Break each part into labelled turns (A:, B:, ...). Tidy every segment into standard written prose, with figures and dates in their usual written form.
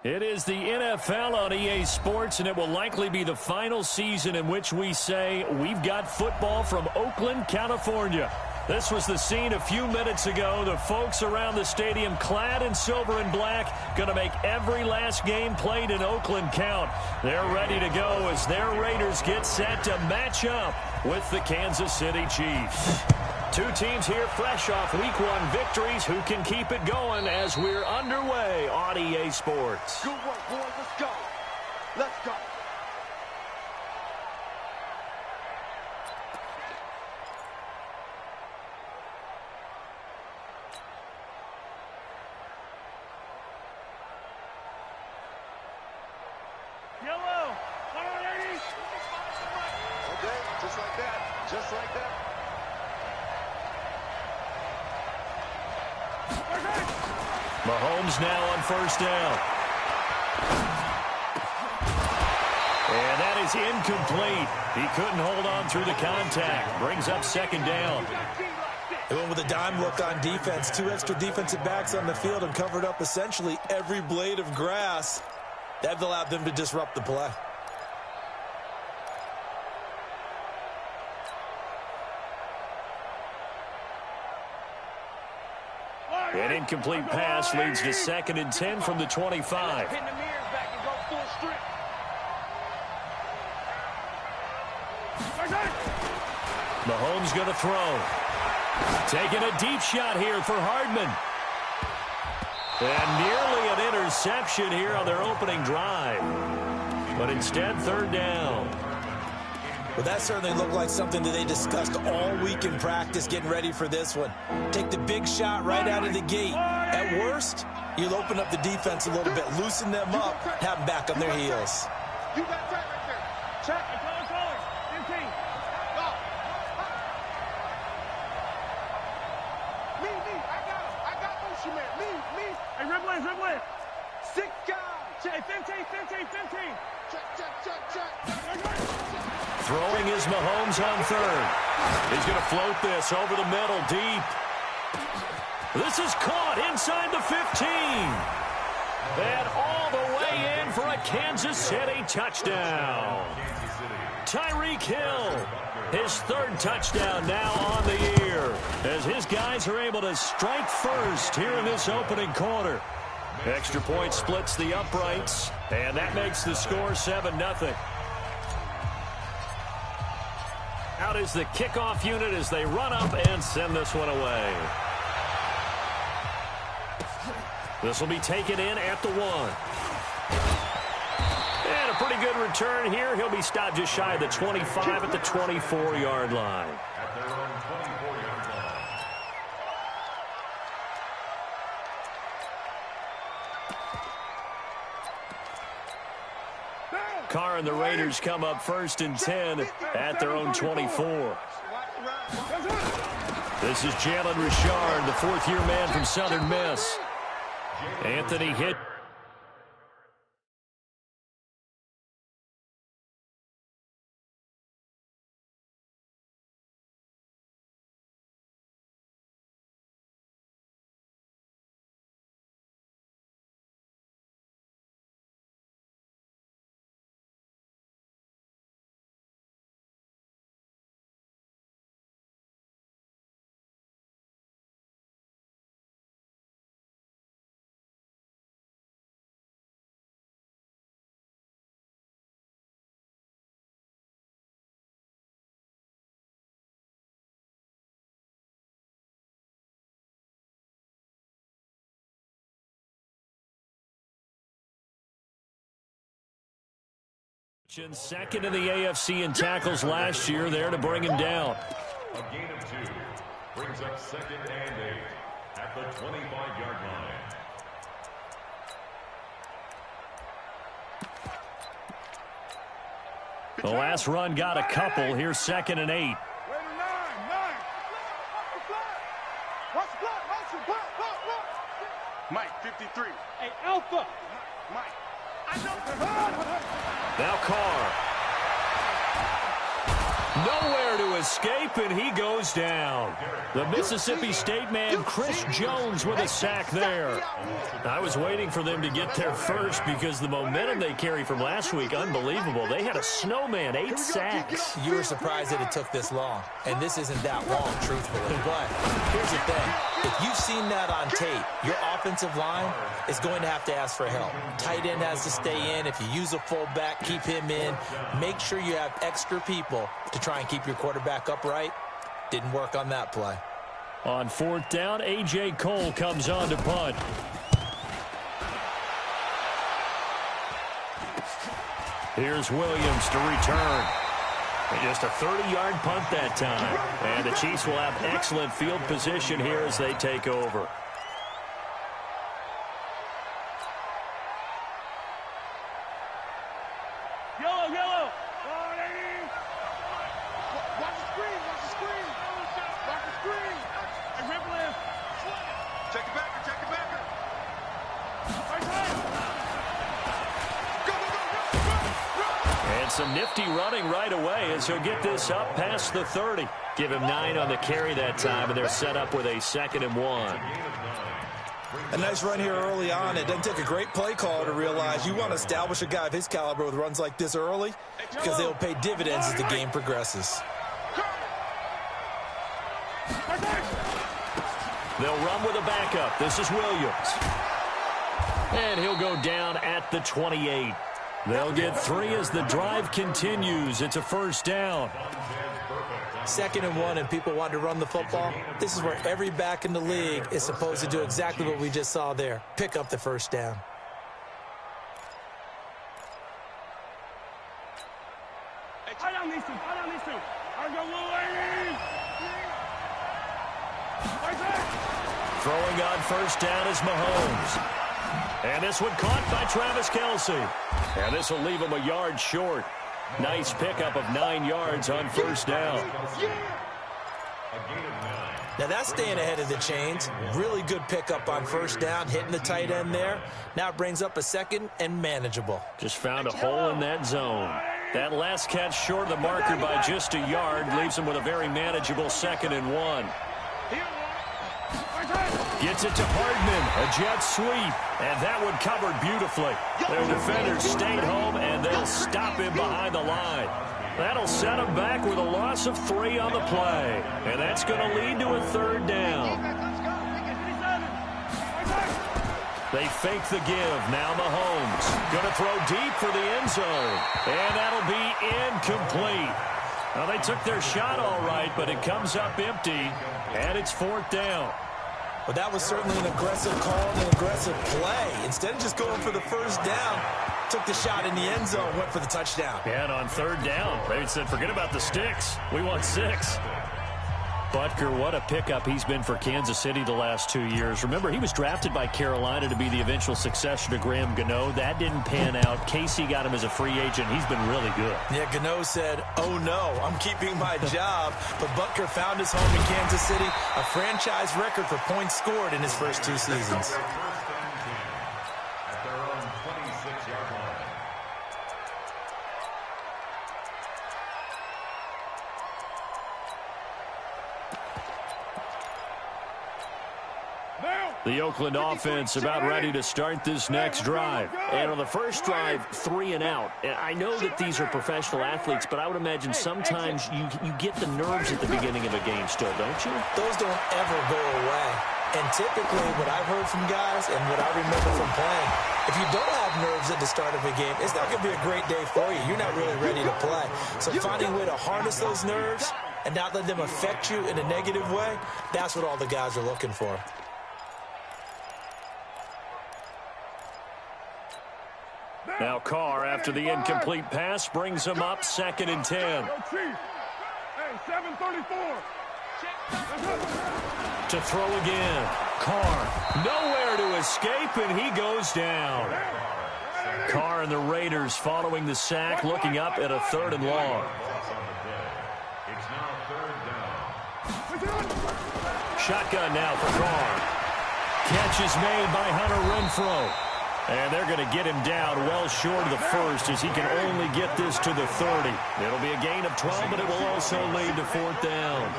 A: It is the NFL on EA Sports, and it will likely be the final season in which we say we've got football from Oakland, California. This was the scene a few minutes ago. The folks around the stadium clad in silver and black going to make every last game played in Oakland count. They're ready to go as their Raiders get set to match up with the Kansas City Chiefs. Two teams here fresh off Week 1 victories. Who can keep it going as we're underway on EA Sports?
B: Good work, boys. Let's go. Let's go.
C: Yellow. Come on, ladies.
B: Okay, just like that. Just like that.
A: Mahomes now on first down. And that is incomplete. He couldn't hold on through the contact. Brings up second down.
D: They went with a dime look on defense. Two extra defensive backs on the field and covered up essentially every blade of grass. That allowed them to disrupt the play.
A: An incomplete pass leads to 2nd and 10 from the 25. Mahomes going to throw. Taking a deep shot here for Hardman. And nearly an interception here on their opening drive. But instead, third down.
D: Well, that certainly looked like something that they discussed all week in practice getting ready for this one. Take the big shot right out of the gate. At worst, you'll open up the defense a little bit, loosen them up, have them back on their heels.
B: You got that right there. Check. Me. I got motion man. Me.
C: Hey, Ribley.
B: 6 guys.
C: Hey, 15.
B: Check.
A: Throwing is Mahomes on third. He's going to float this over the middle deep. This is caught inside the 15. And all the way in for a Kansas City touchdown. Tyreek Hill, his third touchdown now on the year, as his guys are able to strike first here in this opening quarter. Extra point splits the uprights, and that makes the score 7-0. Out is the kickoff unit as they run up and send this one away. This will be taken in at the 1. And a pretty good return here. He'll be stopped just shy of the 25 at the 24-yard line.
E: At their own 24-yard line.
A: Carr and the Raiders come up 1st and 10 at their own 24. This is Jalen Richard, the fourth-year man from Southern Miss. Anthony hit. Second in the AFC in tackles last year, there to bring him down.
E: A gain of 2 brings up 2nd and 8 at the 25-yard line.
A: The last run got a couple. Here's 2nd and 8.
B: Mike, 53.
C: Hey, Alpha.
B: Mike.
A: Now Carr. Nowhere to escape, and he goes down. The Mississippi State man, Chris Jones, with a sack there. I was waiting for them to get there first because the momentum they carry from last week, unbelievable. They had a snowman, 8 sacks.
D: You were surprised that it took this long, and this isn't that long, truthfully. But here's the thing. If you've seen that on tape, your offensive line is going to have to ask for help. Tight end has to stay in. If you use a fullback, keep him in. Make sure you have extra people to try and keep your quarterback upright. Didn't work on that play.
A: On 4th down, A.J. Cole comes on to punt. Here's Williams to return. And just a 30-yard punt that time. And the Chiefs will have excellent field position here as they take over.
C: Yellow, yellow. 180.
B: Watch the screen, watch the screen. Watch the screen.
C: And rip lift.
B: Check it back, check it back.
C: Right side.
B: Go, go, go, run.
A: And some nifty running right away as he'll get this up past the 30. Give him 9 on the carry that time, and they're set up with a 2nd and 1.
D: A nice run here early on. It doesn't take a great play call to realize you want to establish a guy of his caliber with runs like this early because they'll pay dividends as the game progresses.
A: They'll run with a backup. This is Williams. And he'll go down at the 28. They'll get 3 as the drive continues. It's a 1st down.
D: 2nd and 1, and people want to run the football. This is where every back in the league is supposed to do exactly what we just saw there. Pick up the 1st down.
C: High down these two. High down these two. I go little ladies. Right side.
A: Throwing on 1st down is Mahomes. And this one caught by Travis Kelce. And this will leave him a yard short. Nice pickup of 9 yards on 1st down.
D: Now that's staying ahead of the chains. Really good pickup on 1st down, hitting the tight end there. Now it brings up a 2nd and manageable.
A: Just found a hole in that zone. That last catch short of the marker by just a yard leaves him with a very manageable 2nd and 1. Gets it to Hardman, a jet sweep, and that one covered beautifully. Their defenders stayed home, and they'll stop him behind the line. That'll set him back with a loss of 3 on the play, and that's going to lead to a 3rd down. They fake the give. Now Mahomes going to throw deep for the end zone, and that'll be incomplete. Well, they took their shot all right, but it comes up empty, and it's 4th down.
D: Well, that was certainly an aggressive call and an aggressive play. Instead of just going for the 1st down, took the shot in the end zone, went for the touchdown.
A: Yeah, and on 3rd down, they said, forget about the sticks. We want 6. Butker, what a pickup he's been for Kansas City the last 2 years. Remember, he was drafted by Carolina to be the eventual successor to Graham Gano. That didn't pan out. Casey got him as a free agent. He's been really good.
D: Yeah, Gano said, oh no, I'm keeping my job. But Butker found his home in Kansas City, a franchise record for points scored in his first 2 seasons.
E: At their own 26-yard line.
A: The Oakland offense about ready to start this next drive. And on the first drive, 3 and out. And I know that these are professional athletes, but I would imagine sometimes you get the nerves at the beginning of a game still, don't you?
D: Those don't ever go away. And typically what I've heard from guys and what I remember from playing, if you don't have nerves at the start of a game, it's not going to be a great day for you. You're not really ready to play. So finding a way to harness those nerves and not let them affect you in a negative way, that's what all the guys are looking for.
A: Now Carr, after the incomplete pass, brings him up 2nd and 10.
C: Yo, Chief. Hey, 734.
A: To throw again. Carr, nowhere to escape, and he goes down. Carr and the Raiders following the sack, looking up at a 3rd and long.
E: It's now 3rd down.
A: Shotgun now for Carr. Catch is made by Hunter Renfrow. And they're going to get him down well short of the first as he can only get this to the 30. It'll be a gain of 12, but it will also lead to fourth down.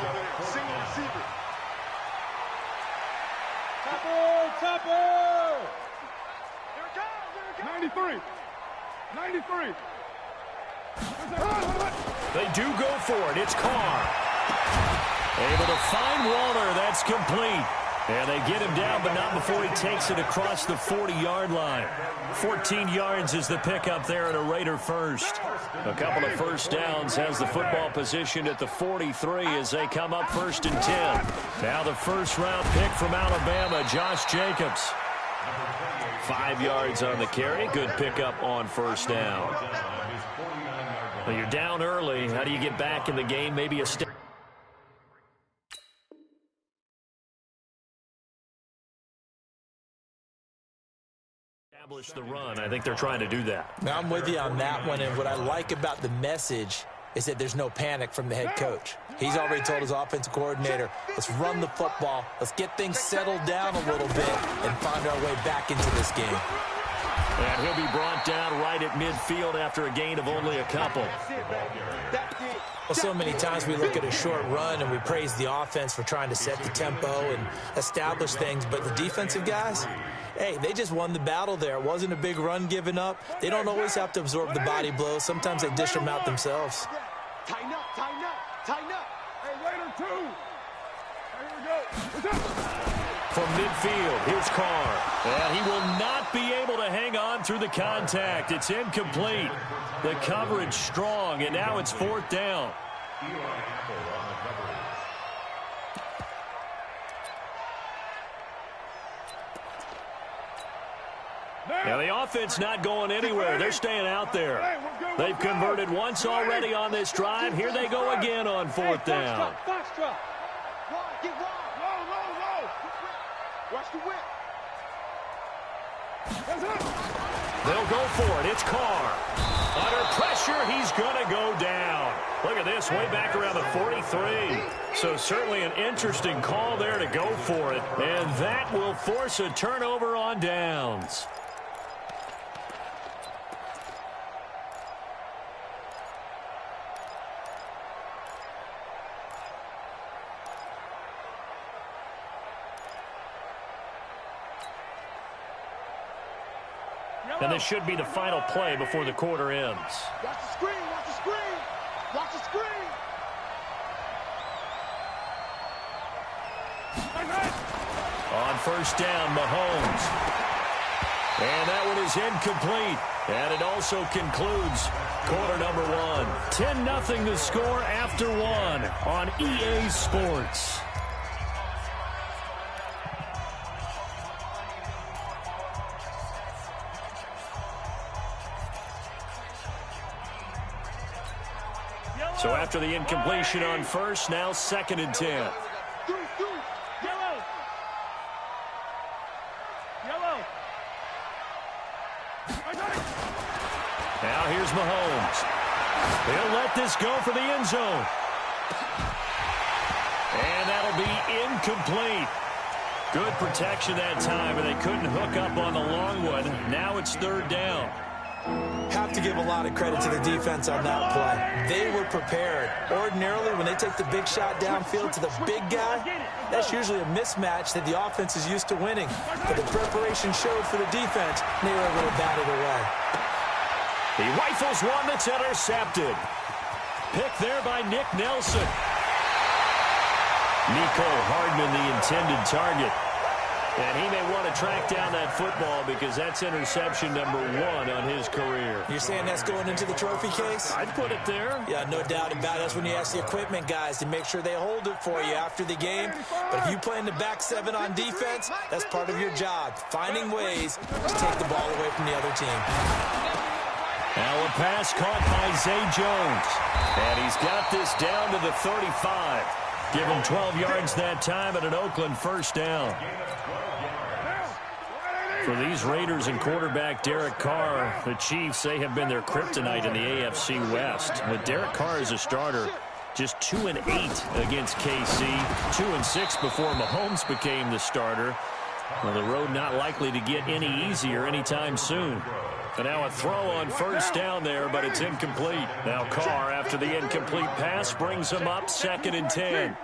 B: Topper! 93. 93.
A: They do go for it. It's Carr. Able to find Walter. That's complete. And they get him down, but not before he takes it across the 40-yard line. 14 yards is the pickup there at a Raider first. A couple of first downs has the football position at the 43 as they come up 1st and 10. Now the first-round pick from Alabama, Josh Jacobs. 5 yards on the carry. Good pickup on first down. Well, you're down early. How do you get back in the game? Maybe a step. Establish the run. I think they're trying to do that.
D: Now, I'm with you on that one, and what I like about the message is that there's no panic from the head coach. He's already told his offensive coordinator, let's run the football, let's get things settled down a little bit and find our way back into this game.
A: And he'll be brought down right at midfield after a gain of only a couple.
D: Well, so many times we look at a short run and we praise the offense for trying to set the tempo and establish things, but the defensive guys, hey, they just won the battle there. It wasn't a big run given up. They don't always have to absorb the body blows. Sometimes they dish them out themselves.
B: Tighten up, tighten up, tighten up. Hey, Raider 2. Here we go. What's up?
A: From midfield, here's Carr. And he will not be able to hang on through the contact. It's incomplete. The coverage strong, and now it's fourth down. Now the offense not going anywhere. They're staying out there. They've converted once already on this drive. Here they go again on fourth down.
B: Get wide. Low. Watch the whip.
A: They'll go for it. It's Carr. Under pressure, he's going to go down. Look at this, way back around the 43. So certainly an interesting call there to go for it. And that will force a turnover on downs. And this should be the final play before the quarter ends.
B: Watch the screen, watch the screen. Watch the screen.
A: On first down, Mahomes. And that one is incomplete. And it also concludes quarter number 1. 10-0 the score after 1 on EA Sports. So after the incompletion on first, now 2nd and 10.
C: Yellow.
A: Now here's Mahomes. He'll let this go for the end zone. And that'll be incomplete. Good protection that time, and they couldn't hook up on the long one. Now it's 3rd down.
D: Have to give a lot of credit to the defense on that play. They were prepared. Ordinarily, when they take the big shot downfield to the big guy, that's usually a mismatch that the offense is used to winning. But the preparation showed for the defense, and they were able to bat it away.
A: He rifles one that's intercepted. Picked there by Nick Nelson. Nico Hardman, the intended target. And he may want to track down that football because that's interception number 1 on his career.
D: You're saying that's going into the trophy case?
A: I'd put it there.
D: Yeah, no doubt about it. That's when you ask the equipment guys to make sure they hold it for you after the game. But if you play in the back 7 on defense, that's part of your job, finding ways to take the ball away from the other team.
A: Now a pass caught by Zay Jones. And he's got this down to the 35. Give him 12 yards that time at an Oakland first down. For these Raiders and quarterback Derek Carr, the Chiefs, they have been their kryptonite in the AFC West. With Derek Carr as a starter, just 2-8 against KC, 2-6 before Mahomes became the starter. Well, the road not likely to get any easier anytime soon. And now a throw on first down there, but it's incomplete. Now Carr, after the incomplete pass, brings him up 2nd and 10.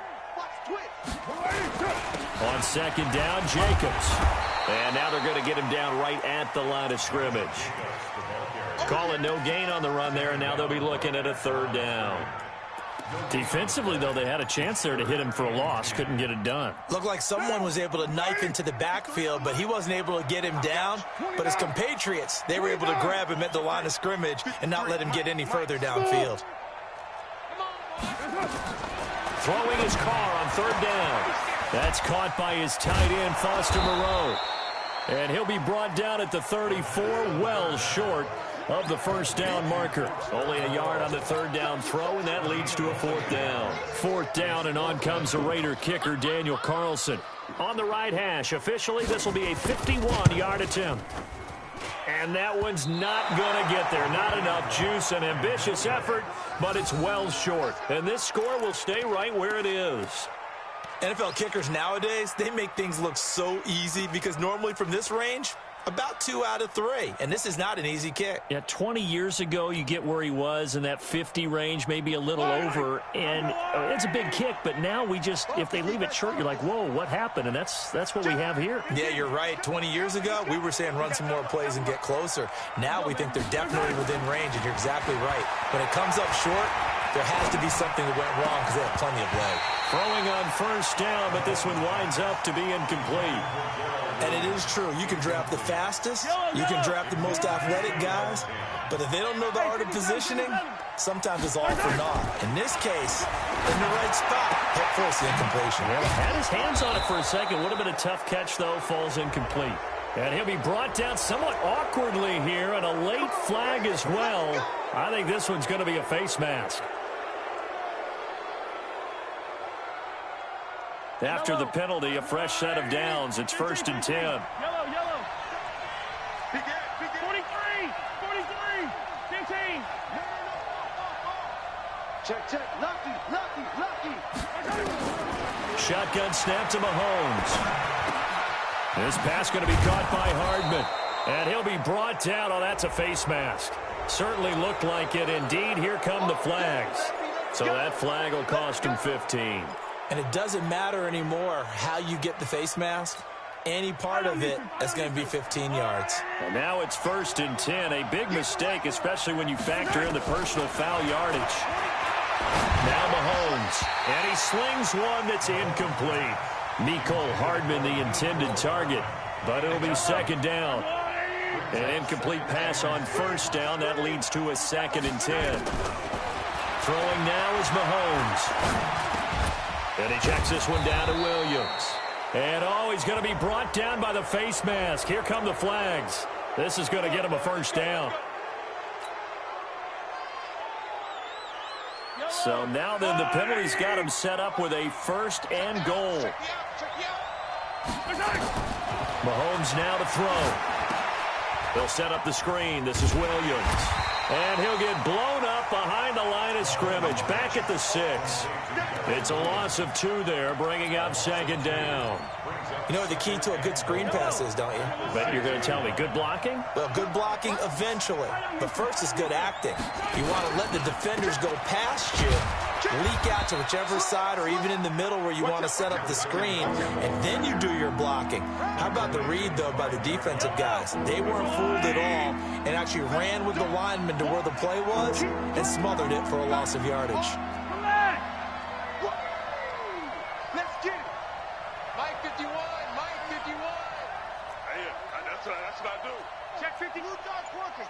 A: On 2nd down, Jacobs. And now they're going to get him down right at the line of scrimmage. Calling no gain on the run there, and now they'll be looking at a 3rd down. Defensively, though, they had a chance there to hit him for a loss. Couldn't get it done.
D: Looked like someone was able to knife into the backfield, but he wasn't able to get him down. But his compatriots, they were able to grab him at the line of scrimmage and not let him get any further downfield.
A: Throwing his Carr on 3rd down. That's caught by his tight end, Foster Moreau. And he'll be brought down at the 34, well short of the first down marker. Only a yard on the 3rd down throw, and that leads to a 4th down. 4th down, and on comes the Raider kicker, Daniel Carlson. On the right hash, officially, this will be a 51-yard attempt. And that one's not going to get there. Not enough juice, an ambitious effort, but it's well short. And this score will stay right where it is.
D: NFL kickers nowadays, they make things look so easy because normally from this range, about 2 out of 3, and this is not an easy kick.
A: Yeah, 20 years ago, you get where he was in that 50 range, maybe a little over, and it's a big kick, but now we just, if they leave it short, you're like, whoa, what happened? And that's what we have here.
D: Yeah, you're right. 20 years ago, we were saying run some more plays and get closer. Now we think they're definitely within range, and you're exactly right. When it comes up short, there has to be something that went wrong because they have plenty of leg.
A: Throwing on first down, but this one winds up to be incomplete.
D: And it is true. You can draft the fastest. You can draft the most athletic guys. But if they don't know the art of positioning, sometimes it's all for naught. In this case, in the right spot, he'll force the incompletion.
A: Well, had his hands on it for a second. Would have been a tough catch, though. Falls incomplete. And he'll be brought down somewhat awkwardly here, and a late flag as well. I think this one's going to be a face mask. After the penalty, a fresh set of downs. It's 1st and 10.
C: Yellow. 43, 15.
B: Check. Lucky.
A: Shotgun snap to Mahomes. This pass going to be caught by Hardman. And he'll be brought down. Oh, that's a face mask. Certainly looked like it. Indeed, here come the flags. So that flag will cost him 15.
D: And it doesn't matter anymore how you get the face mask. Any part of it is going to be 15 yards.
A: And now it's 1st and 10. A big mistake, especially when you factor in the personal foul yardage. Now Mahomes. And he slings one that's incomplete. Mecole Hardman, the intended target. But it'll be 2nd down. An incomplete pass on first down. That leads to a 2nd and 10. Throwing now is Mahomes. And he checks this one down to Williams. And, he's going to be brought down by the face mask. Here come the flags. This is going to get him a 1st down. So now then, the penalty's got him set up with a 1st and goal. Mahomes now to throw. They'll set up the screen. This is Williams. And he'll get blown up behind the line of scrimmage. Back at the 6. It's a loss of 2 there, bringing up 2nd down.
D: You know what the key to a good screen pass is, don't you?
A: But you're going to tell me, good blocking?
D: Well, good blocking eventually. But first is good acting. You want to let the defenders go past you, leak out to whichever side or even in the middle where you want to set up the screen, and then you do your blocking. How about the read, though, by the defensive guys? They weren't fooled at all and actually ran with the lineman to where the play was and smothered it for a loss of yardage.
B: Let's get it. Mike 51.
C: Hey, that's what I do. Check 50.
B: Blue dot working.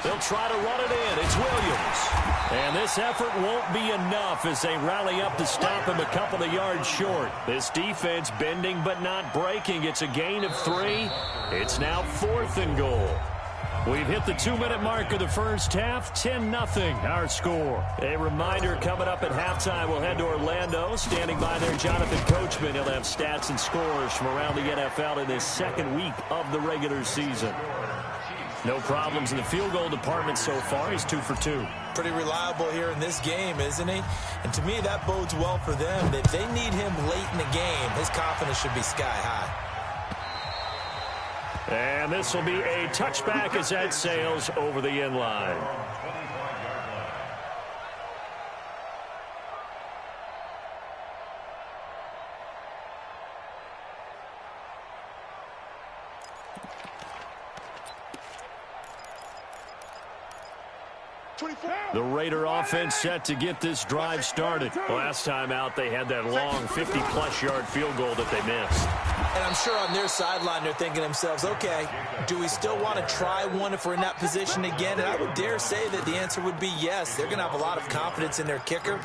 A: They'll try to run it in. It's Williams. And this effort won't be enough as they rally up to stop him a couple of yards short. This defense bending but not breaking. It's a gain of 3. It's now 4th and goal. We've hit the 2-minute mark of the first half. 10-0 our score. A reminder coming up at halftime. We'll head to Orlando. Standing by there, Jonathan Coachman. He'll have stats and scores from around the NFL in this 2nd week of the regular season. No problems in the field goal department so far. He's 2 for 2.
D: Pretty reliable here in this game, isn't he? And to me, that bodes well for them. If they need him late in the game, his confidence should be sky high.
A: And this will be a touchback as that sails over the end line. The Raider offense set to get this drive started. Last time out, they had that long 50-plus yard field goal that they missed.
D: And I'm sure on their sideline, they're thinking to themselves, okay, do we still want to try one if we're in that position again? And I would dare say that the answer would be yes. They're going to have a lot of confidence in their kicker.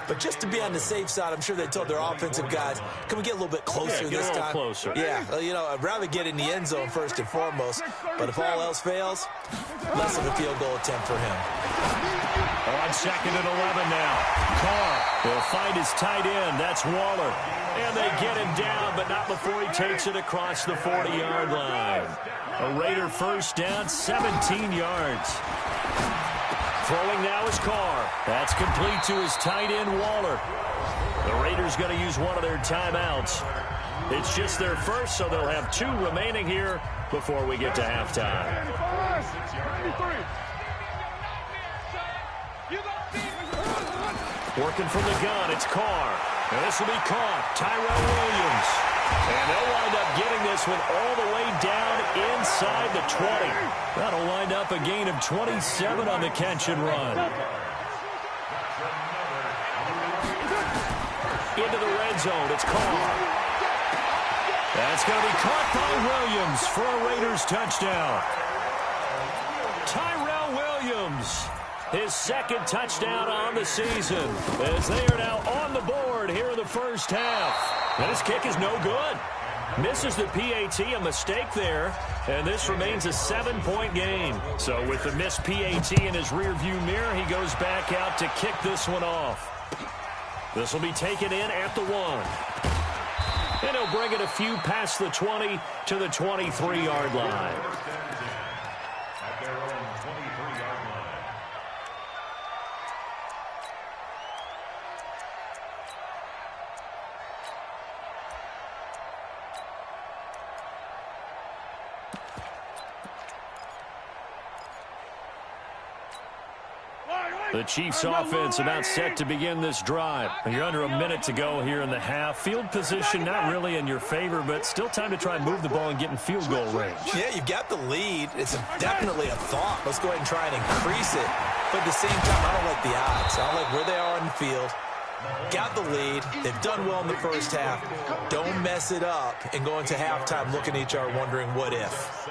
D: But just to be on the safe side, I'm sure they told their offensive guys, can we get a little bit closer this time?
A: Closer.
D: Yeah, you know, I'd rather get in the end zone first and foremost. But if all else fails, less of a field goal attempt for him.
A: On 2nd and 11 now. Carr will find his tight end. That's Waller. And they get him down, but not before he takes it across the 40-yard line. A Raider first down, 17 yards. Throwing now is Carr. That's complete to his tight end, Waller. The Raiders going to use one of their timeouts. It's just their first, so they'll have 2 remaining here before we get to halftime. Working from the gun, it's Carr. And this will be caught. Tyrell Williams. And they'll wind up getting this one all the way down inside the 20. That'll wind up a gain of 27 on the catch and run. Into the red zone, it's Carr. That's going to be caught by Williams for a Raiders touchdown. Tyrell Williams. His 2nd touchdown on the season as they are now on the board here in the first half. And his kick is no good. Misses the PAT, a mistake there, and this remains a 7-point game. So with the missed PAT in his rearview mirror, he goes back out to kick this one off. This will be taken in at the 1. And he'll bring it a few past the 20 to the 23-yard line. The Chiefs offense about set to begin this drive. You're under a minute to go here in the half. Field position not really in your favor, but still time to try and move the ball and get in field goal range. Yeah, you've got the lead. It's definitely a thought. Let's go ahead and try and increase it. But at the same time, I don't like the odds. I don't like where they are on the field. Got the lead. They've done well in the first half. Don't mess it up and go into halftime looking at each other wondering what if.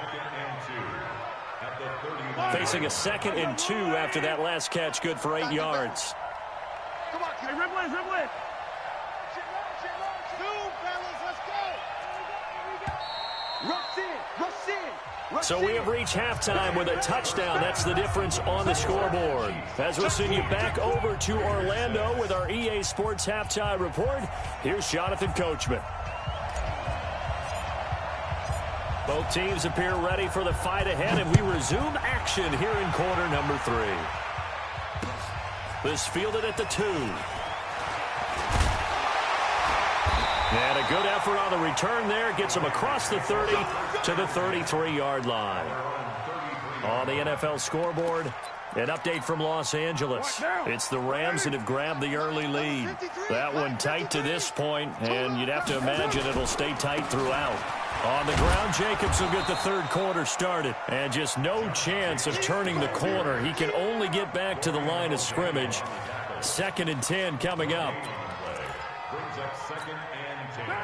A: Facing a 2nd and 2 after that last catch, good for 8 yards.
C: Come on, hey, rip it.
A: So we have reached halftime with a touchdown. That's the difference on the scoreboard. As we'll send you back over to Orlando with our EA Sports Halftime Report, here's Jonathan Coachman. Both teams appear ready for the fight ahead, and we resume action here in quarter number 3. This fielded at the 2. And a good effort on the return there. Gets him across the 30 to the 33-yard line. On the NFL scoreboard, an update from Los Angeles. It's the Rams that have grabbed the early lead. That one tight to this point, and you'd have to imagine it'll stay tight throughout. On the ground, Jacobs will get the 3rd quarter started. And just no chance of turning the corner. He can only get back to the line of scrimmage. 2nd and 10 coming up.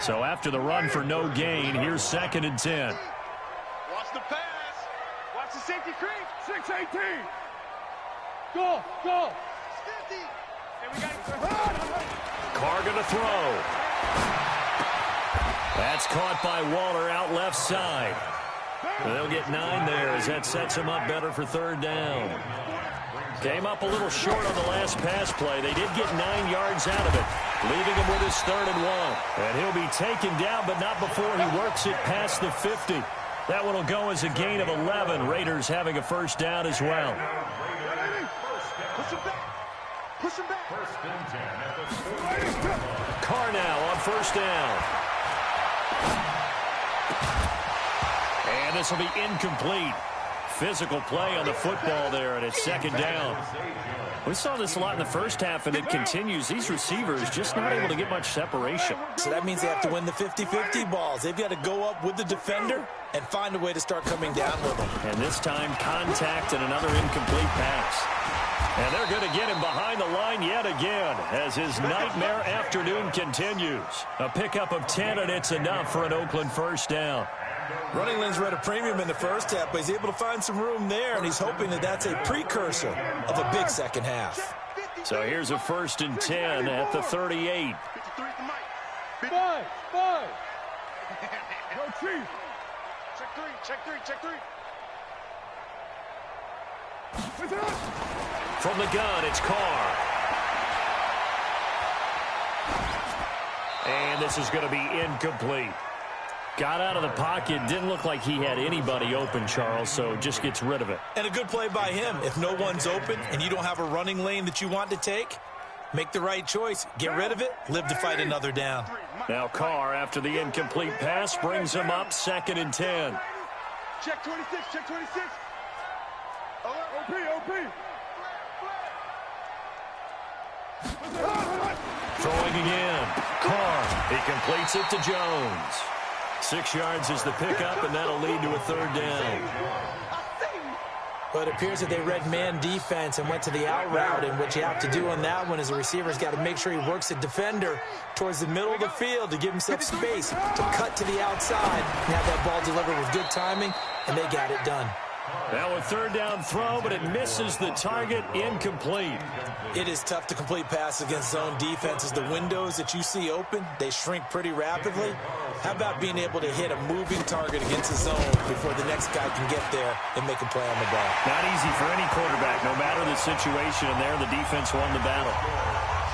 A: So after the run for no gain, here's 2nd and 10.
C: Watch the pass. Watch the safety creep. 6-18. Go. 50. And we got
A: Carr going to throw. That's caught by Waller out left side. They'll get 9 there as that sets him up better for 3rd down. Came up a little short on the last pass play. They did get 9 yards out of it, leaving him with his 3rd and 1. And he'll be taken down, but not before he works it past the 50. That one will go as a gain of 11. Raiders having a first down as well.
C: Push him back. Push him back.
E: First and 10 at the
A: Carr now on first down. And this will be incomplete. Physical play on the football there, and it's second down. We saw this a lot in the first half, and it continues. These receivers just not able to get much separation.
D: So that means they have to win the 50-50 balls. They've got to go up with the defender and find a way to start coming down with them.
A: And this time, contact and another incomplete pass. And they're going to get him behind the line yet again as his nightmare afternoon continues. A pickup of 10, and it's enough for an Oakland first down.
D: Running lanes were at a premium in the first half, but he's able to find some room there, and he's hoping that that's a precursor of a big second half.
A: So here's a first and 10 at the 38.
C: 53 at the mic.
B: 5. No, Chief.
C: Check three, check three, check three.
A: From the gun, it's Carr. And this is going to be incomplete. Got out of the pocket. Didn't look like he had anybody open, Charles, so just gets rid of it.
D: And a good play by him. If no one's open and you don't have a running lane that you want to take, make the right choice. Get rid of it. Live to fight another down.
A: Now Carr, after the incomplete pass, brings him up second and 10.
C: Check 26, check 26.
B: OP.
A: Throwing again. Carr. He completes it to Jones. 6 yards is the pickup, and that'll lead to a third down.
D: But it appears that they read man defense and went to the out route, and what you have to do on that one is the receiver's got to make sure he works the defender towards the middle of the field to give himself space to cut to the outside and have that ball delivered with good timing, and they got it done.
A: Now a third down throw, but it misses the target. Incomplete.
D: It is tough to complete passes against zone defenses. The windows that you see open, they shrink pretty rapidly. How about being able to hit a moving target against the zone before the next guy can get there and make a play on the ball?
A: Not easy for any quarterback, no matter the situation, and there the defense won the battle.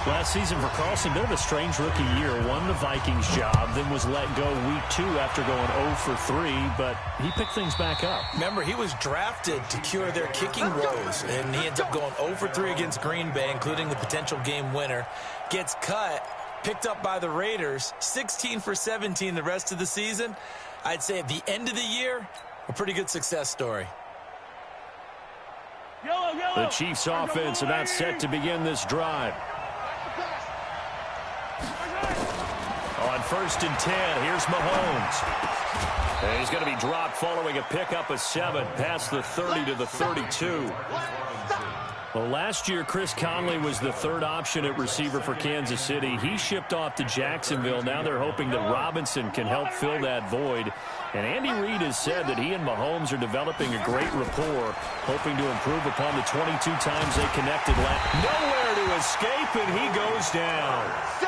A: Last season for Carlson, bit of a strange rookie year. Won the Vikings job, then was let go week 2 after going 0 for 3, but he picked things back up.
D: Remember, he was drafted to cure their kicking woes, and he ends up going 0 for 3 against Green Bay, including the potential game winner. Gets cut, picked up by the Raiders, 16 for 17 the rest of the season. I'd say at the end of the year, a pretty good success story.
A: The Chiefs offense about set to begin this drive. On first and 10, here's Mahomes. And he's going to be dropped following a pickup of 7 past the 30 to the 32. Well, last year, Chris Conley was the third option at receiver for Kansas City. He shipped off to Jacksonville. Now they're hoping that Robinson can help fill that void. And Andy Reid has said that he and Mahomes are developing a great rapport, hoping to improve upon the 22 times they connected last. Nowhere to escape, and he goes down.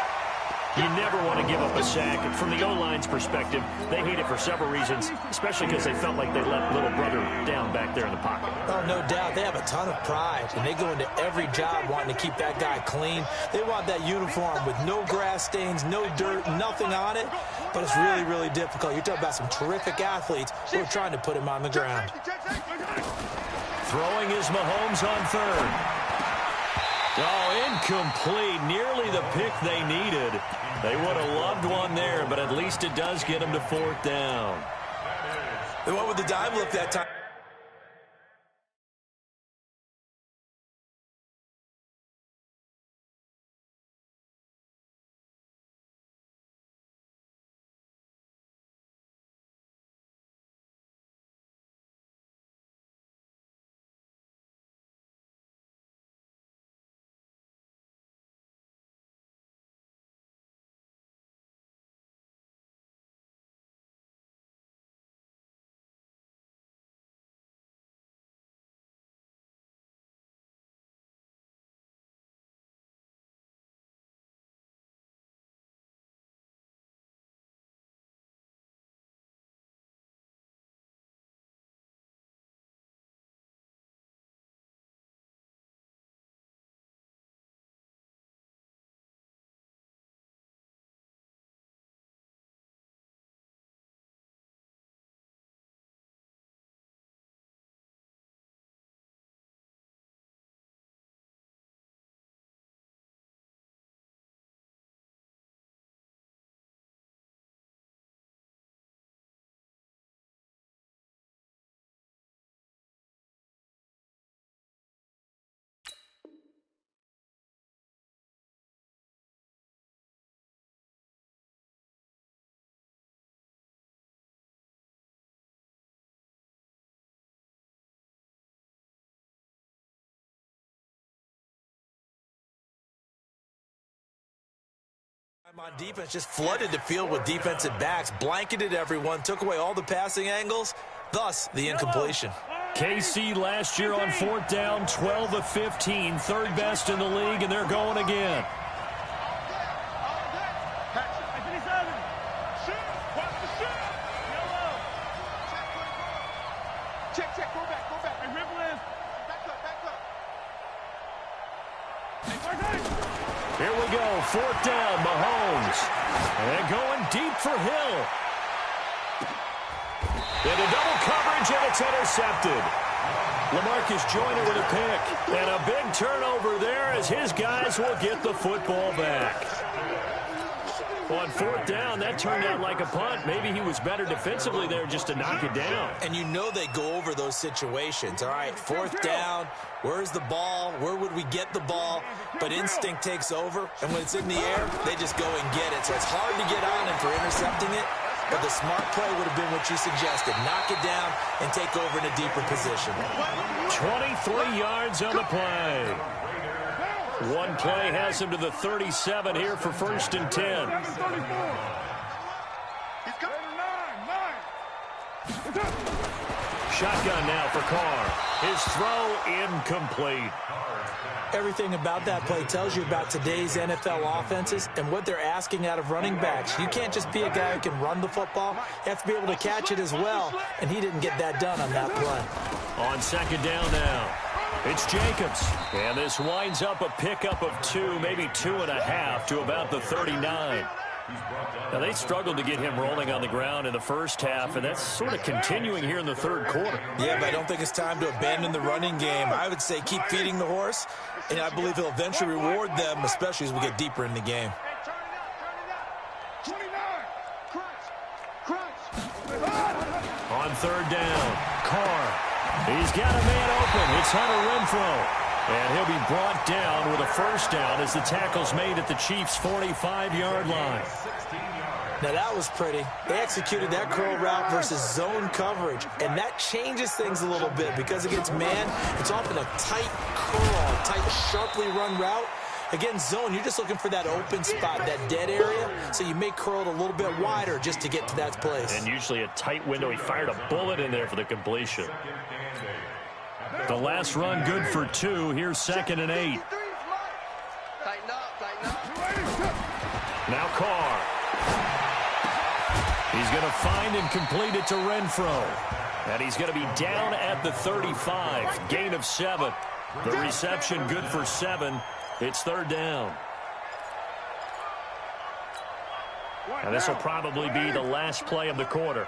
A: You never want to give up a sack. From the O-line's perspective, they hate it for several reasons, especially because they felt like they let little brother down back there in the pocket.
D: Oh, no doubt. They have a ton of pride, and they go into every job wanting to keep that guy clean. They want that uniform with no grass stains, no dirt, nothing on it. But it's really, really difficult. You're talking about some terrific athletes who are trying to put him on the ground.
A: Throwing is Mahomes on third. Oh, incomplete. Nearly the pick they needed. They would have loved one there, but at least it does get them to fourth down.
D: They went with the dive look that time. On defense, just flooded the field with defensive backs, blanketed everyone, took away all the passing angles, thus the incompletion.
A: KC last year on 4th down, 12 of 15, third best in the league, and they're going again. Here we go, 4th down, Mahomes. And going deep for Hill. Into double coverage, and it's intercepted. LaMarcus Joyner with a pick. And a big turnover there as his guys will get the football back. On 4th down, that turned out like a punt. Maybe he was better defensively there just to knock it down.
D: And you know they go over those situations. All right, 4th down, where's the ball? Where would we get the ball? But instinct takes over, and when it's in the air, they just go and get it. So it's hard to get on him for intercepting it, but the smart play would have been what you suggested. Knock it down and take over in a deeper position.
A: 23 yards on the play. One play has him to the 37 here for 1st and 10. Shotgun now for Carr. His throw incomplete.
D: Everything about that play tells you about today's NFL offenses and what they're asking out of running backs. You can't just be a guy who can run the football. You have to be able to catch it as well, and he didn't get that done on that play.
A: On 2nd down now. It's Jacobs, and this winds up a pickup of 2, maybe 2.5 to about the 39. Now, they struggled to get him rolling on the ground in the first half, and that's sort of continuing here in the 3rd quarter.
D: Yeah, but I don't think it's time to abandon the running game. I would say keep feeding the horse, and I believe he'll eventually reward them, especially as we get deeper in the game.
A: On 3rd down, Carr. He's got a man open. It's Hunter Renfrow. And he'll be brought down with a 1st down as the tackle's made at the Chiefs' 45-yard line.
D: Now, that was pretty. They executed that curl route versus zone coverage, and that changes things a little bit because against man, it's often a tight curl, tight, sharply run route. Against zone, you're just looking for that open spot, that dead area, so you may curl it a little bit wider just to get to that place.
A: And usually a tight window. He fired a bullet in there for the completion. The last run good for 2. Here's 2nd and 8. Now Carr. He's going to find and complete it to Renfrow. And he's going to be down at the 35. Gain of 7. The reception good for 7. It's 3rd down. And this will probably be the last play of the quarter.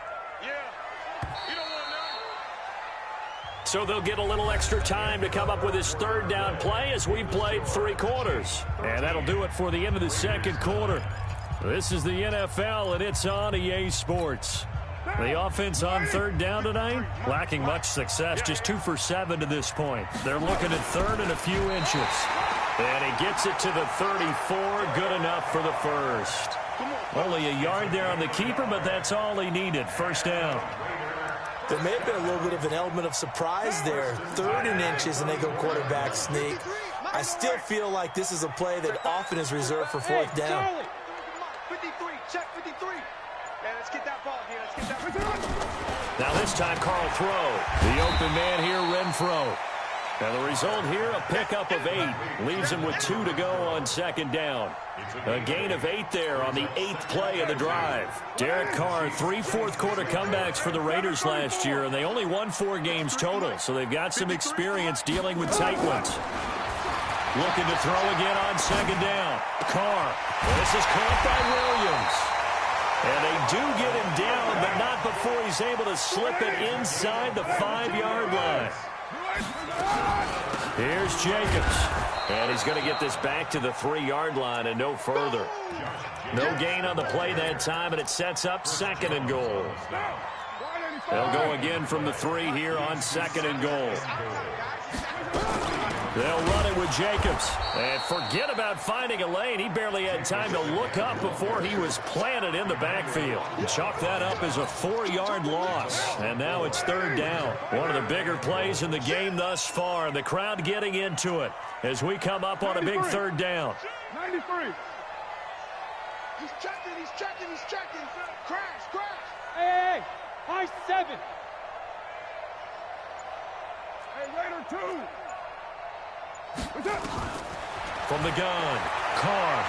A: So they'll get a little extra time to come up with his 3rd down play as we've played 3 quarters. And that'll do it for the end of the 2nd quarter. This is the NFL, and it's on EA Sports. The offense on 3rd down tonight, lacking much success, just 2 for 7 to this point. They're looking at 3rd and a few inches. And he gets it to the 34, good enough for the 1st. Only a yard there on the keeper, but that's all he needed. 1st down.
D: There may have been a little bit of an element of surprise there. 3rd and inches, and they go quarterback sneak. I still feel like this is a play that often is reserved for 4th down.
C: 53, check 53. Let's get that ball here. Let's get that.
A: Now this time, Carl throw. The open man here, Renfrow. And the result here, a pickup of 8. Leaves him with 2 to go on 2nd down. A gain of 8 there on the 8th play of the drive. Derek Carr, 3 fourth-quarter comebacks for the Raiders last year, and they only won 4 games total, so they've got some experience dealing with tight ones. Looking to throw again on 2nd down. Carr. This is caught by Williams. And they do get him down, but not before he's able to slip it inside the 5-yard line. Here's Jacobs. And he's going to get this back to the 3-yard line and no further. No gain on the play that time, and it sets up 2nd and goal. They'll go again from the 3 here on 2nd and goal. They'll run it with Jacobs. And forget about finding a lane. He barely had time to look up before he was planted in the backfield. Chalk that up as a 4-yard loss. And now it's 3rd down. One of the bigger plays in the game thus far. The crowd getting into it as we come up on a big 3rd down.
B: 93. He's checking, he's checking, he's checking. Crash, crash.
C: Hey, high 7. Hey, Raider 2. What's up?
A: From the gun, Carr.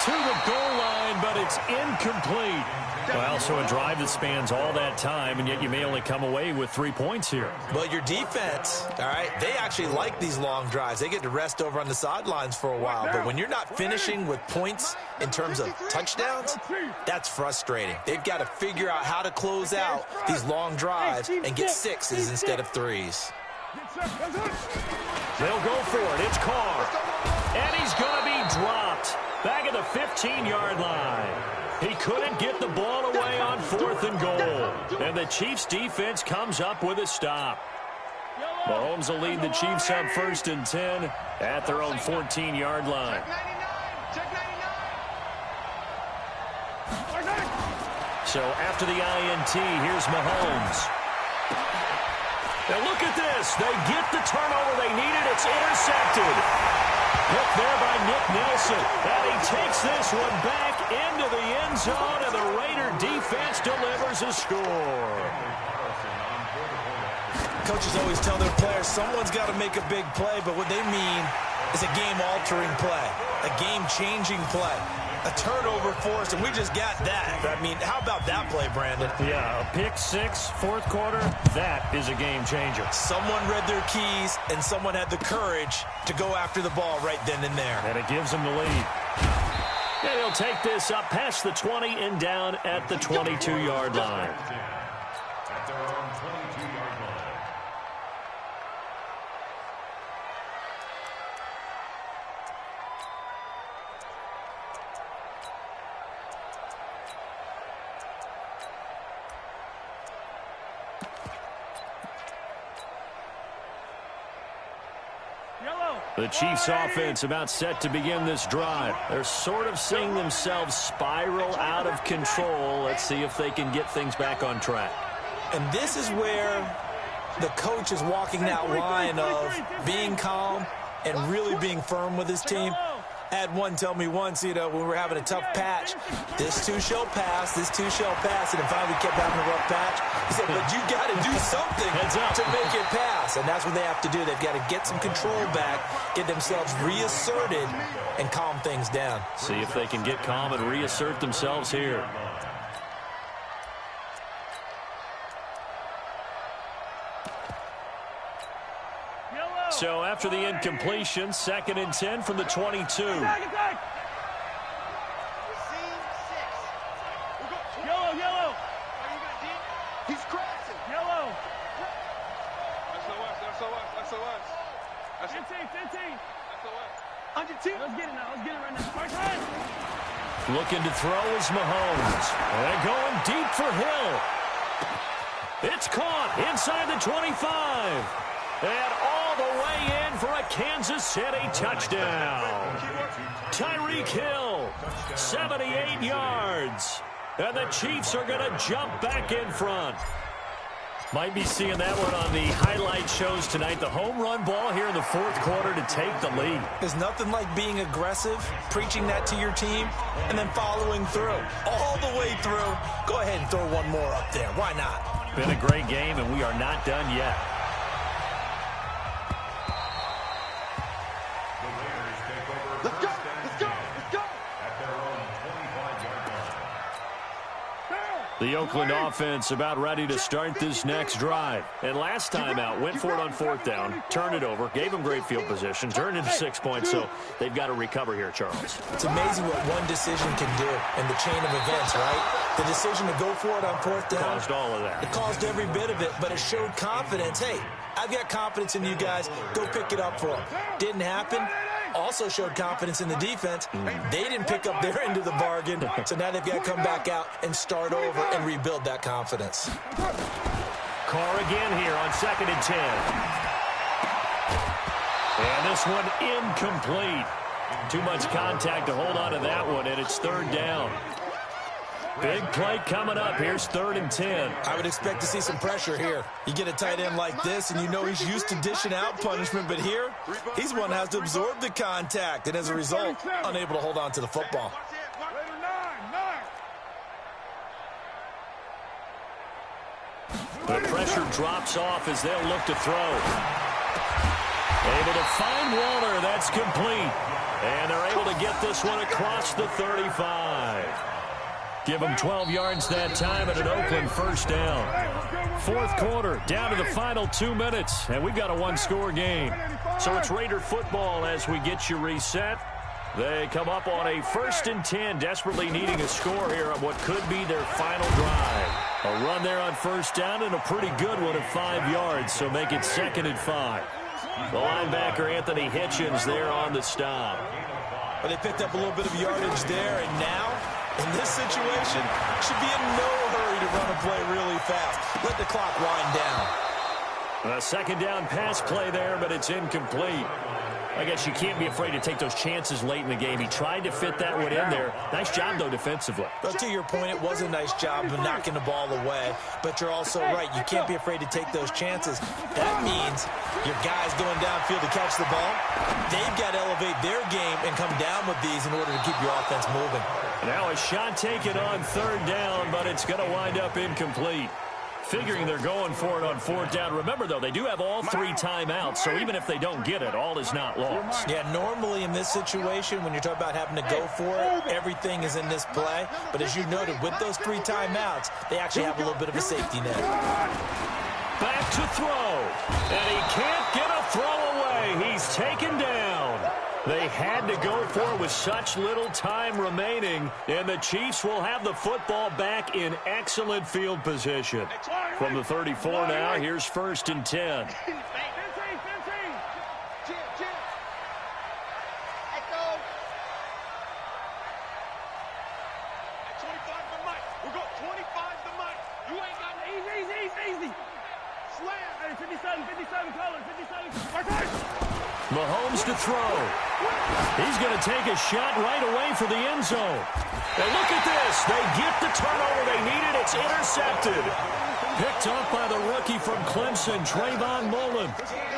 A: To the goal line, but it's incomplete. Well, so a drive that spans all that time, and yet you may only come away with 3 points here.
D: Well, your defense, all right, they actually like these long drives. They get to rest over on the sidelines for a while. But when you're not finishing with points in terms of touchdowns, that's frustrating. They've got to figure out how to close out these long drives and get 6s instead of 3s.
A: They'll go for it. It's Carr. And he's going to be dropped. Back at the 15-yard line. He couldn't get the ball away on 4th and goal. And the Chiefs' defense comes up with a stop. Mahomes will lead the Chiefs up 1st and 10 at their own 14-yard line. So after the INT, here's Mahomes. Now look at this. They get the turnover they needed. It's intercepted. Picked there by Nick Nelson. And he takes this one back into the end zone, and the Raider defense delivers a score.
D: Coaches always tell their players someone's got to make a big play, but what they mean is a game-altering play, a game-changing play, a turnover forced, and we just got that. I mean, how about that play, Brandon?
A: Yeah, a pick 6, 4th quarter, that is a game changer.
D: Someone read their keys, and someone had the courage to go after the ball right then and there.
A: And it gives them the lead. And he'll take this up past the 20 and down at the 22-yard line.
E: At their own 22-yard line.
A: The Chiefs offense about set to begin this drive. They're sort of seeing themselves spiral out of control. Let's see if they can get things back on track.
D: And this is where the coach is walking that line of being calm and really being firm with his team. I had one tell me once, when we were having a tough patch, this too shall pass, this too shall pass, and then finally we kept having a rough patch. He said, but you got to do something to make it pass, and that's what they have to do. They've got to get some control back, get themselves reasserted, and calm things down.
A: See if they can get calm and reassert themselves here. So after the incompletion, 2nd and 10 from the 22.
C: Yellow, yellow.
B: He's crashing.
C: Yellow.
B: SOS.
C: 15.
B: Under team.
C: Let's get it now. Let's get it right now. First hand.
A: Looking to throw is Mahomes. And going deep for Hill. It's caught inside the 25. And all the way in for a Kansas City touchdown. Tyreek Hill, 78 yards. And the Chiefs are going to jump back in front. Might be seeing that one on the highlight shows tonight. The home run ball here in the 4th quarter to take the lead.
D: There's nothing like being aggressive, preaching that to your team, and then following through. All the way through. Go ahead and throw one more up there. Why not?
A: Been a great game, and we are not done yet.
B: Let's go.
E: At their own 25-yard line.
A: The Oakland offense about ready to start this next drive. And last time out, went for it on 4th down, turned it over, gave them great field position, turned into 6 points, so they've got to recover here, Charles.
D: It's amazing what one decision can do in the chain of events, right? The decision to go for it on 4th down.
A: Caused all of that.
D: It caused every bit of it, but it showed confidence. Hey, I've got confidence in you guys. Go pick it up for them. Didn't happen. Also showed confidence in the defense. They didn't pick up their end of the bargain, so now they've got to come back out and start over and rebuild that confidence.
A: Carr again here on 2nd and 10. And this one incomplete. Too much contact to hold on to that one, and it's 3rd down. Big play coming up. Here's 3rd and 10.
D: I would expect to see some pressure here. You get a tight end like this, and you know he's used to dishing out punishment, but here, he's one that has to absorb the contact, and as a result, unable to hold on to the football.
A: The pressure drops off as they'll look to throw. Able to find Waller. That's complete. And they're able to get this one across the 35. Give them 12 yards that time and an Oakland first down. 4th quarter, down to the final 2 minutes, and we've got a one-score game. So it's Raider football as we get you reset. They come up on a 1st and 10, desperately needing a score here on what could be their final drive. A run there on 1st down and a pretty good one at 5 yards, so make it 2nd and 5. The linebacker, Anthony Hitchens, there on the stop.
D: Well, they picked up a little bit of yardage there, and now, in this situation, should be in no hurry to run a play really fast. Let the clock wind down.
A: A 2nd down pass play there, but it's incomplete. I guess you can't be afraid to take those chances late in the game. He tried to fit that one in there. Nice job, though, defensively.
D: But to your point, it was a nice job of knocking the ball away. But you're also right. You can't be afraid to take those chances. That means your guys going downfield to catch the ball, they've got to elevate their game and come down with these in order to keep your offense moving.
A: Now a shot taken on 3rd down, but it's going to wind up incomplete. Figuring they're going for it on 4th down. Remember, though, they do have all 3 timeouts, so even if they don't get it, all is not lost.
D: Yeah, normally in this situation, when you're talking about having to go for it, everything is in this play. But as you noted, with those 3 timeouts, they actually have a little bit of a safety net.
A: Back to throw, and he can't get a throw away. He's taken down. They had to go for it with such little time remaining, and the Chiefs will have the football back in excellent field position. From the 34 now, here's 1st and 10. Mahomes to throw. He's going to take a shot right away for the end zone. And look at this. They get the turnover they needed. It's intercepted. Picked up by the rookie from Clemson, Trayvon Mullen.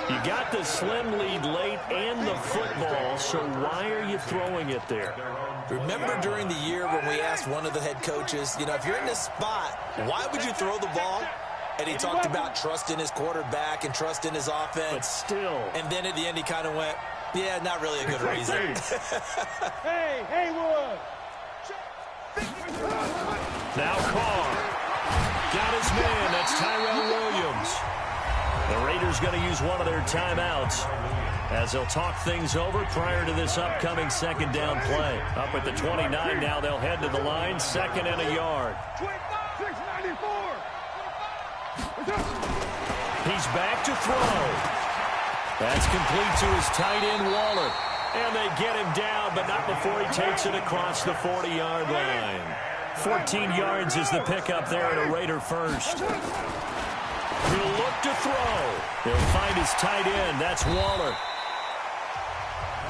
A: You got the slim lead late and the football, so why are you throwing it there?
D: Remember during the year when we asked one of the head coaches, you know, if you're in this spot, why would you throw the ball? And he talked about trust in his quarterback and trust in his offense.
A: But still.
D: And then at the end he kind of went, yeah, not really a good reason.
B: Hey, Haywood.
A: Now Carr. Got his man. That's Tyrell Williams. The Raiders going to use one of their timeouts as they'll talk things over prior to this upcoming 2nd down play. Up at the 29 now, they'll head to the line. 2nd and a yard.
B: 694.
A: He's back to throw. That's complete to his tight end, Waller. And they get him down, but not before he takes it across the 40-yard line. 14 yards is the pickup there at a Raider first. He'll look to throw. He'll find his tight end. That's Waller.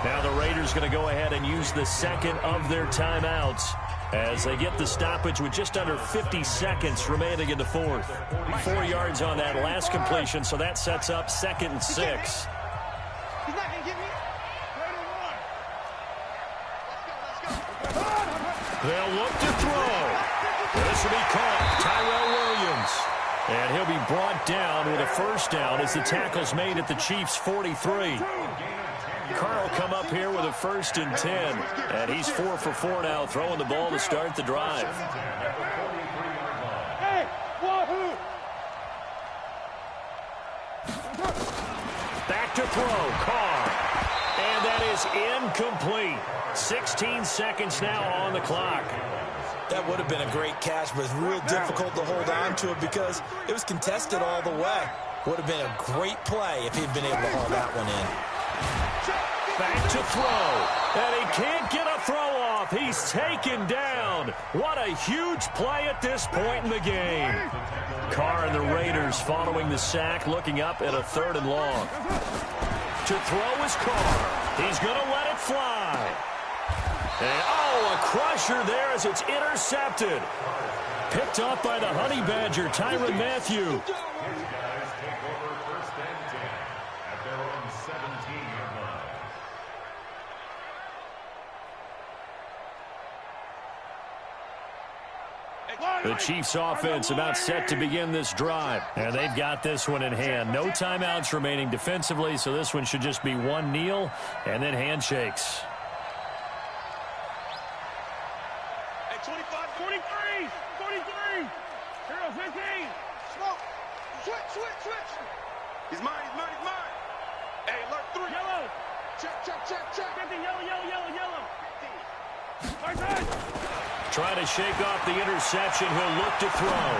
A: Now the Raiders going to go ahead and use the 2nd of their timeouts as they get the stoppage with just under 50 seconds remaining in the 4th. 4 yards on that last completion, so that sets up 2nd and 6.
C: He's not going to get me. Let's go.
A: They'll look to throw. This will be caught. Tyrell Williams. And he'll be brought down with a first down as the tackle's made at the Chiefs' 43. Carl come up here with a 1st and 10. And he's 4 for 4 now, throwing the ball to start the drive.
B: Hey, wahoo!
A: Back to throw. Carr. And that is incomplete. 16 seconds now on the clock.
D: That would have been a great catch, but it's real difficult to hold on to it because it was contested all the way. Would have been a great play if he'd been able to haul that one in.
A: Back to throw. And he can't get a throw off. He's taken down. What a huge play at this point in the game. Carr and the Raiders following the sack, looking up at a 3rd and long. To throw is Carr. He's going to let it fly. And, oh, a crusher there as it's intercepted. Picked off by the Honey Badger, Tyrann Mathieu.
E: His guys take over 1st and 10 at their own 17-yard line.
A: The Chiefs offense about set to begin this drive. And they've got this one in hand. No timeouts remaining defensively, so this one should just be one kneel and then handshakes.
C: 25, 43, 43. Hero 15. Smoke. Switch. He's mine. Hey, alert 3. Yellow. Check. 50, yellow. 50. Right side.
A: Trying to shake off the interception. He'll look to throw.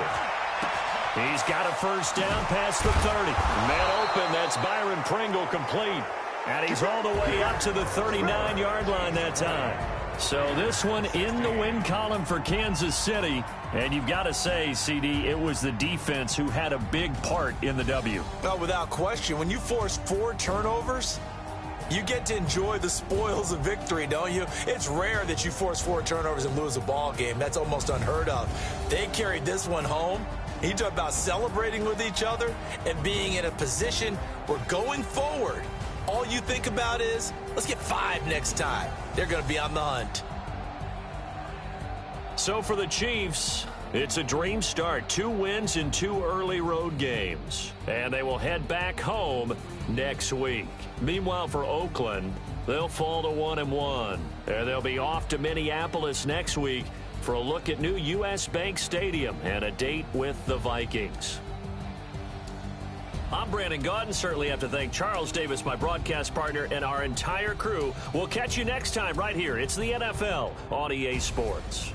A: He's got a first down past the 30. Man open. That's Byron Pringle complete. And he's all the way up to the 39-yard line that time. So this one in the win column for Kansas City. And you've got to say, CD, it was the defense who had a big part in the W.
D: Well, without question, when you force 4 turnovers, you get to enjoy the spoils of victory, don't you? It's rare that you force 4 turnovers and lose a ball game. That's almost unheard of. They carried this one home. He talked about celebrating with each other and being in a position where going forward, all you think about is, let's get 5 next time. They're going to be on the hunt.
A: So for the Chiefs, it's a dream start. 2 wins in 2 early road games. And they will head back home next week. Meanwhile, for Oakland, they'll fall to 1-1. And they'll be off to Minneapolis next week for a look at new U.S. Bank Stadium and a date with the Vikings. I'm Brandon Gaudin. Certainly have to thank Charles Davis, my broadcast partner, and our entire crew. We'll catch you next time right here. It's the NFL on EA Sports.